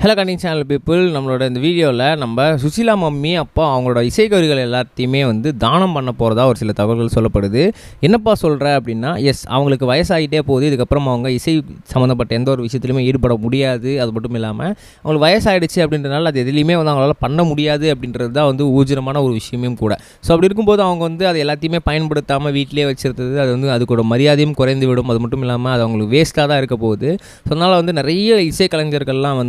Hello Canning channel people, நம்மளோட இந்த வீடியோவில் நம்ம சுசிலா மம்மி அப்போ அவங்களோட இசைக்கருவிகள் எல்லாத்தையுமே தானம் பண்ண போகிறதா ஒரு சில தகவல்கள் சொல்லப்படுது. என்னப்பா சொல்கிற அப்படின்னா, அவங்களுக்கு வயசாகிட்டே போகுது. இதுக்கப்புறம் அவங்க இசை சம்மந்தப்பட்ட எந்த ஒரு விஷயத்துலையுமே ஈடுபட முடியாது. அது மட்டும் இல்லாமல் அவங்களுக்கு வயசாகிடுச்சு அப்படின்றதுனால அது எதுலேயுமே அவங்களால பண்ண முடியாது அப்படின்றது தான் ஊஜனமான ஒரு விஷயமும் கூட. ஸோ அப்படி இருக்கும்போது அவங்க அது எல்லாத்தையுமே பயன்படுத்தாமல் வீட்டிலே வச்சுருந்தது அது அதுக்கூட மரியாதையும் குறைந்து விடும். அது மட்டும் இல்லாமல் அது அவங்களுக்கு வேஸ்ட்டாக தான் இருக்க போகுது. ஸோ அதனால் நிறைய இசை கலைஞர்கள்லாம்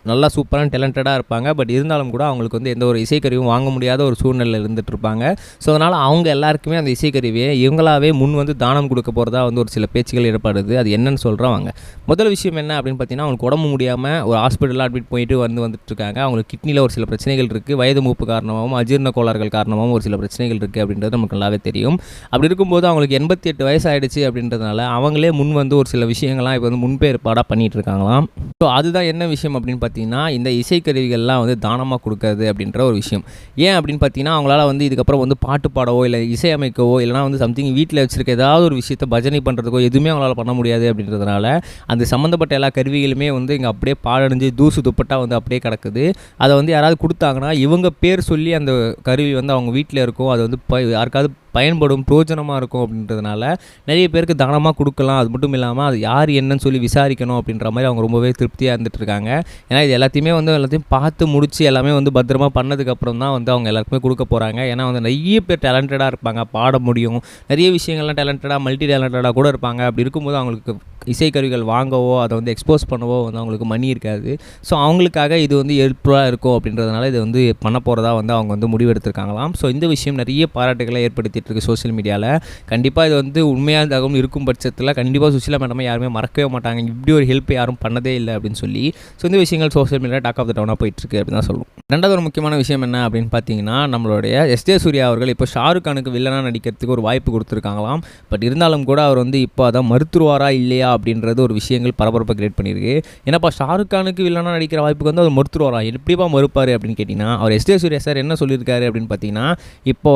நல்லா சூப்பரான டேலண்டடாக இருப்பாங்க. பட் இருந்தாலும் கூட அவங்களுக்கு எந்த ஒரு இசைக்கருவியும் வாங்க முடியாத ஒரு சூழ்நிலையில் இருந்துகிட்டு இருப்பாங்க. ஸோ அதனால் அவங்க எல்லாருக்குமே அந்த இசைக்கருவியை இவங்களாவே முன் தானம் கொடுக்க போகிறதா ஒரு சில பேச்சுகள் ஏற்படுது. அது என்னன்னு சொல்கிறாங்க. முதல் விஷயம் என்ன அப்படின்னு பார்த்தீங்கன்னா, அவங்களுக்கு உடம்பு முடியாமல் ஒரு ஹாஸ்பிட்டலில் அட்மிட் போயிட்டு வந்துட்டு இருக்காங்க. அவங்களுக்கு கிட்னியில் ஒரு சில பிரச்சனைகள் இருக்குது. வயது மூப்பு காரணமாகவும் அஜீரண கோளாறுகள் காரணமாகவும் ஒரு சில பிரச்சனைகள் இருக்குது அப்படின்றது நமக்கு நல்லாவே தெரியும். அப்படி இருக்கும்போது அவங்களுக்கு 88 வயசு ஆகிடுச்சு அப்படின்றதுனால அவங்களே முன் ஒரு சில விஷயங்கள்லாம் இப்போ முன்பேற்பாடாக பண்ணிகிட்டு இருக்காங்களாம். ஸோ அதுதான் என்ன விஷயம் அப்படின்னு பார்த்தீங்கன்னா, இந்த இசைக்கருவிகள்லாம் தானமாக கொடுக்கறது அப்படின்ற ஒரு விஷயம். ஏன் அப்படின்னு பார்த்தீங்கன்னா, அவங்களால இதுக்கப்புறம் பாட்டு பாடவோ இல்லை இசையமைக்கவோ இல்லைனா சம்திங் வீட்டில் வச்சுருக்க ஏதாவது ஒரு விஷயத்தை பஜனை பண்ணுறதுக்கோ எதுவுமே அவங்களால பண்ண முடியாது அப்படின்றதுனால அந்த சம்மந்தப்பட்ட எல்லா கருவிகளுமே இங்கே அப்படியே பாழடைஞ்சு தூசு துப்பட்டா அப்படியே கிடக்குது. அதை யாராவது கொடுத்தாங்கன்னா இவங்க பேர் சொல்லி அந்த கருவி அவங்க வீட்டில் இருக்கும். அது யாருக்காவது பயன்படும், பிரோஜனமாக இருக்கும் அப்படின்றதுனால நிறைய பேருக்கு தானமாக கொடுக்கலாம். அது மட்டும் இல்லாமல் அது யார் என்னன்னு சொல்லி விசாரிக்கணும் அப்படின்ற மாதிரி அவங்க ரொம்பவே திருப்தியாக இருந்துட்டு இருக்காங்க. ஏன்னா இது எல்லாத்தையுமே எல்லாத்தையும் பார்த்து முடித்து எல்லாமே பத்திரமா பண்ணதுக்கப்புறம் தான் அவங்க எல்லாருக்குமே கொடுக்க போகிறாங்க. ஏன்னா நிறைய பேர் டேலண்டடாக இருப்பாங்க, பாட முடியும், நிறைய விஷயங்கள்லாம் டேலண்டடாக மல்டி டேலண்டடாக கூட இருப்பாங்க. அப்படி இருக்கும்போது அவங்களுக்கு இசைக்கருவிகள் வாங்கவோ அதை எக்ஸ்போஸ் பண்ணவோ அவங்களுக்கு மணி இருக்காது. ஸோ அவங்களுக்காக இது ஹெல்ப்ஃபுல்லாக இருக்கும் அப்படின்றதுனால இது பண்ண போகிறதா அவங்க முடிவெடுத்திருக்காங்களாம். ஸோ இந்த விஷயம் நிறைய பாராட்டுகளை ஏற்படுத்திட்டு இருக்கு சோஷியல் மீடியாவில். கண்டிப்பாக இது உண்மையான தகவல் இருக்கும் பட்சத்தில் கண்டிப்பாக சுசிலா மேடமை யாருமே மறக்கவே மாட்டாங்க. இப்படி ஒரு ஹெல்ப் யாரும் பண்ணதே இல்லை அப்படின்னு சொல்லி. ஸோ இந்த விஷயங்கள் social media talk of the டவுனாக போயிட்டுருக்கு அப்படின்னு தான் சொல்லுவோம். ரெண்டாவது ஒரு முக்கியமான விஷயம் என்ன அப்படின்னு பார்த்தீங்கன்னா, நம்மளுடைய எஸ்ஜே சூர்யா அவர்கள் இப்போ ஷாருக் கானுக்கு வில்லனாக நடிக்கிறதுக்கு ஒரு வாய்ப்பு கொடுத்துருக்காங்களாம். பட் இருந்தாலும் கூட அவர் இப்போ அதான் மறுத்துருவாரா இல்லையா அப்படின்றது ஒரு விஷயங்கள் பரபரப்பை கிரியேட் பண்ணியிருக்கு. ஏன்னாப்பா ஷாருக் கானுக்கு வில்லனாக நடிக்கிற வாய்ப்புக்கு அவர் மறுத்துருவாரா, எப்படிப்பா மறுப்பார் அப்படின்னு கேட்டிங்கன்னா, அவர் எஸ்ஜே சூர்யா சார் என்ன சொல்லியிருக்காரு அப்படின்னு பார்த்தீங்கன்னா, இப்போ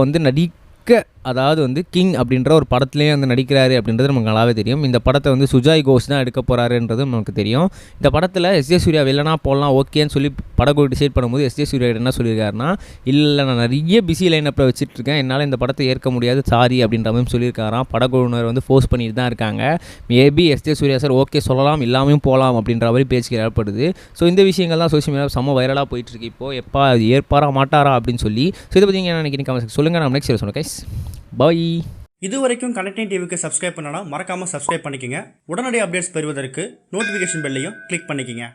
அதாவது கிங் அப்படின்ற ஒரு படத்துலேயே நடிக்கிறாரு அப்படின்றது நமக்கு நல்லாவே தெரியும். இந்த படத்தை சுஜாய் கோஷ் தான் எடுக்க போகிறாருன்றது நமக்கு தெரியும். இந்த படத்தில் எஸ்ஜே சூர்யா வில்லனா போடலாம் ஓகேன்னு சொல்லி படக்குழு டிசைட் பண்ணும்போது எஸ்ஜே சூர்யா என்ன சொல்லியிருக்காருன்னா, இல்லை நான் நிறைய பிஸி லைனப்பில் வச்சுட்ருக்கேன், என்னால் இந்த படத்தை ஏற்க முடியாது, சாரி அப்படின்ற மாதிரி சொல்லியிருக்காராம். படக்குழுவினர் ஃபோர்ஸ் பண்ணிட்டு தான் இருக்காங்க. Maybe SJ Suryah sir okay சொல்லலாம், இல்லாமையும் போகலாம் அப்படின்ற மாதிரி பேச்சுக்கு ஏற்படுது. ஸோ இந்த விஷயங்கள் தான் சோஷியல் மீடியா செம்ம வைரலாக போயிட்டுருக்கு. இப்போது எப்போ ஏற்பாரா மாட்டாரா அப்படின்னு சொல்லி. ஸோ இதை பற்றி என்ன நினைக்கிறீங்க சொல்லுங்கள். நம்ம நெக்ஸ்ட் சொல்லுங்கள் கைஸ். பாய். இது வரைக்கும் கனெக்டிங் டிவிக்கு சப்ஸ்கிரைப் பண்ணனா மறக்காம சப்ஸ்கிரைப் பண்ணிக்கங்க. உடனடி அப்டேட்ஸ் பெறுவதற்கு நோட்டிஃபிகேஷன் பெல்லையும் கிளிக் பண்ணிக்கங்க.